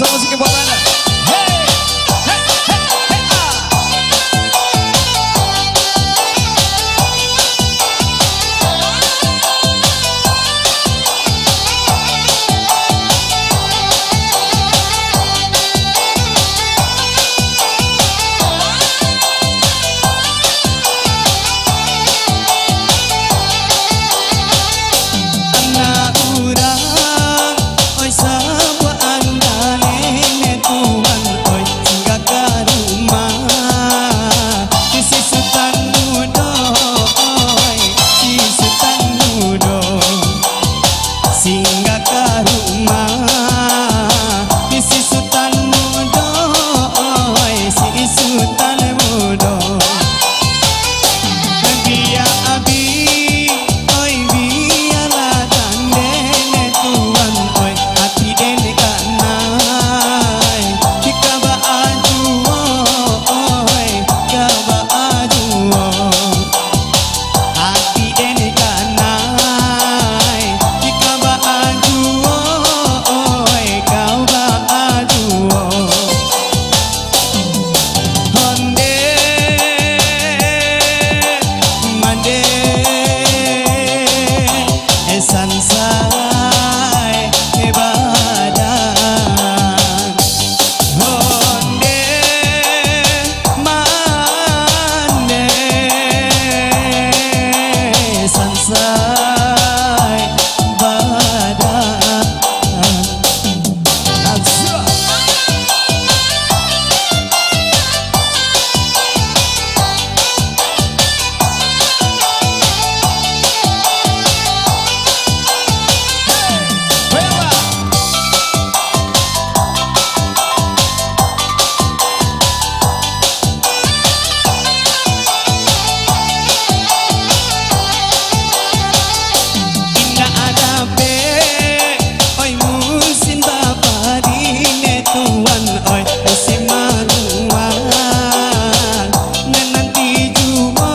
Dansa musik buat anda. Hey, hey, hey, hey, ah. Anak urang, oi sabua andalene tuan, oi singgah ke rumah. Si sultan muda, oi si sultan muda, singgah ke rumah. Si sultan muda, oi si sultan muda. Biar abi, oi biarlah tandene tuan, oi hati dene kanai. Jika baju, oi kaba aju, hati dene kanai. Jika baju, oi kaba aju. Honde mande sansai badan. Honde mande sansai badan. Indah ada be, oi musim bapa dine tuan, oi musim manuan. Dan nanti jua,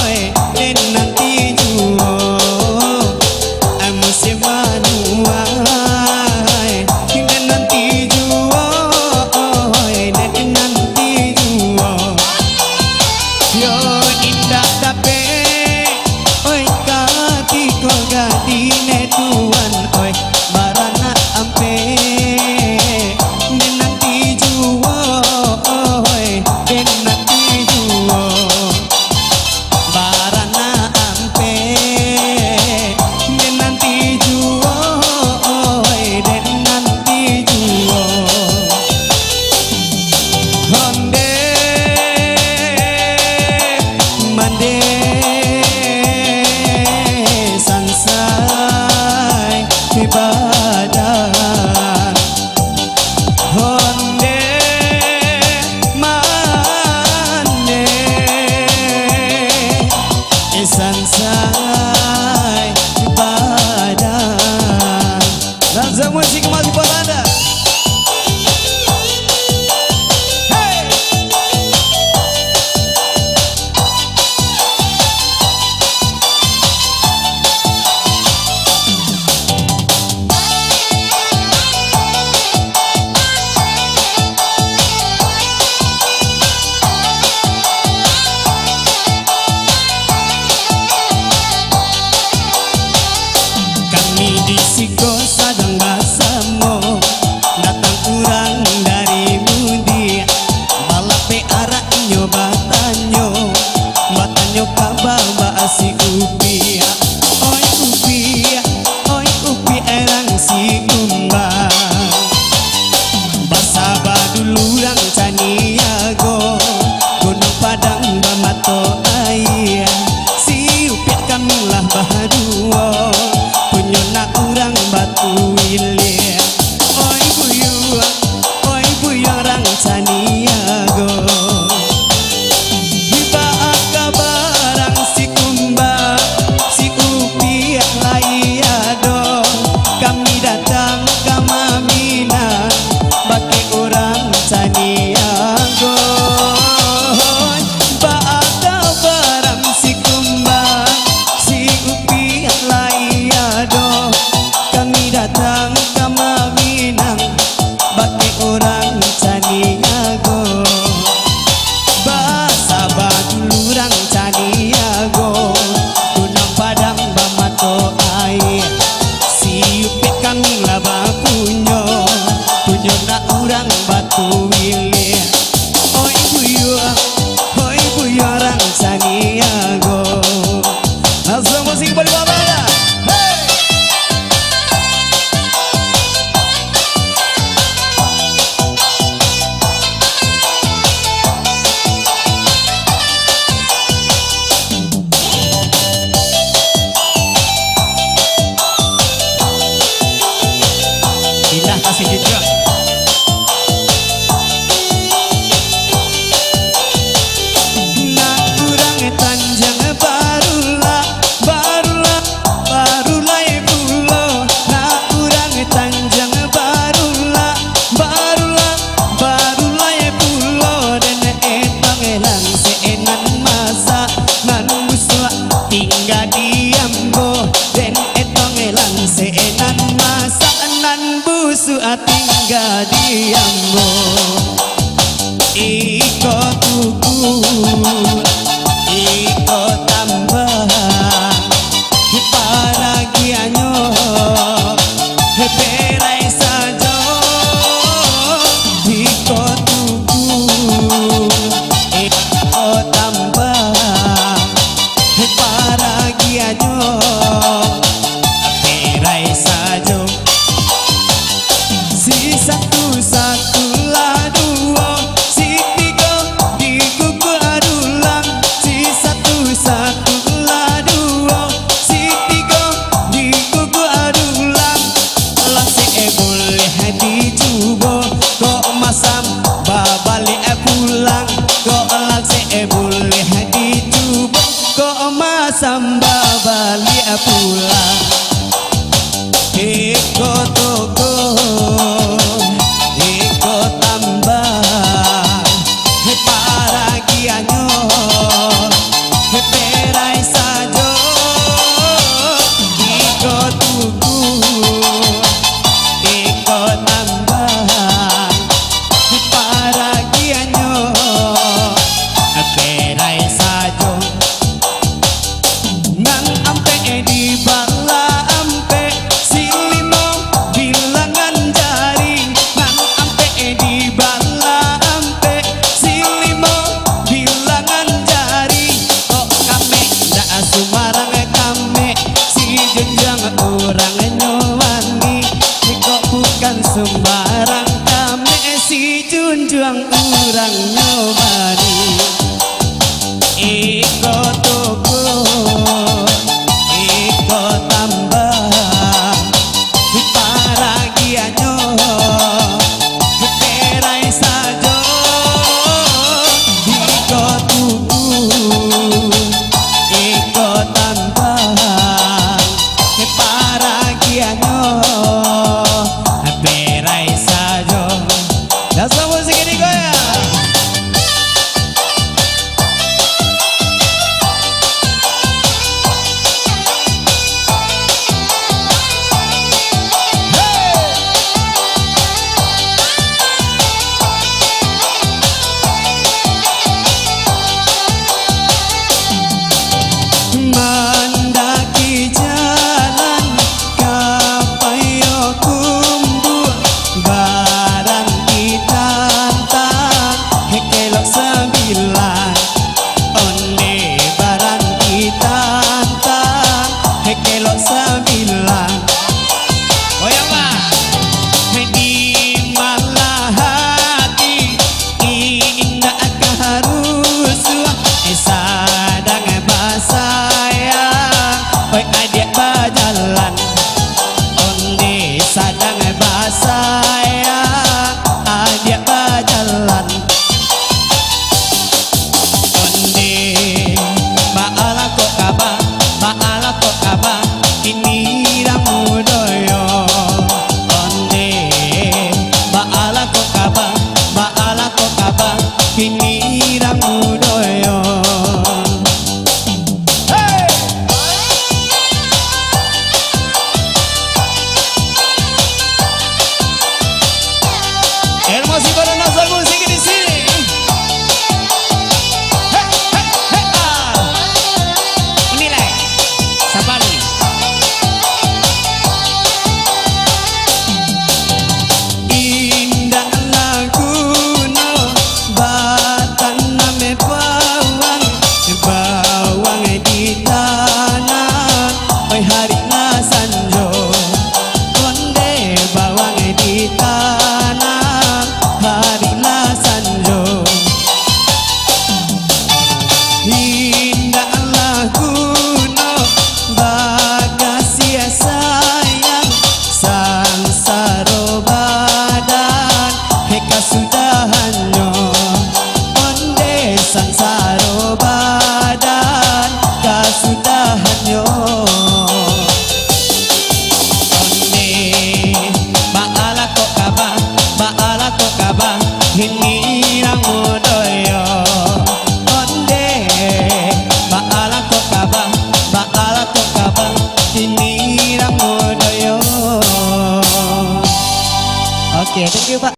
oi dan nanti jua, musim manuan. Dan nanti jua, oi dan nanti jua. Yo indah tapi, oi kati kau gadine tuan, oi barana ampe. Den nanti jua, oi den nanti jua, barana ampe. Den nanti jua, oi den nanti jua. Honde mande sansai badan. Honde mande sansai badan. Dansa musik masih buat anda. Hey. Kami di Siko sadang basamo, tinggal diambo iko tuku iko tambah paragianyo berai saja iko tuku iko tambah paragianyo berai saja si satu lah dua si tiga di kuku adulang si satu lah dua si tiga di kuku adulang lah si boleh dicoba kok masam babalik pulang kok lah si boleh dicoba kok masam babalik pulang iko toko iko tambah paragianyo berai saja iko tuku iko tambah paragianyo berai saja nang ampe di bala ampe silimo bilangan jari nang ampe di bala ampe silimo bilangan jari kok kame ndak sumarang kame si jenjang orang nyowani kok bukan sembarang kame si junjang orang nyowani iko toko iko tambah paragianyo berai saja iko tuku iko tambah paragianyo berai saja. Dasar musik ini goyang. Mandaki jalan kapayo kumbu barang kita kelok sembilan onde barang kita kelok sembilan goyang mah di malah hati indah keharusu sadang basaya oi adik bajalan onde sadang basaya adik bajalan onde baala kok kaba ini ramu doyo onde baala kok kaba ini ramu doyo. Masih pada nasar musik di sini. Menilai siapa nih? Indah lagu no batan name bawang di tanah. Oi hari nasanjo konde bawang di tanah. Okay, thank you Pak.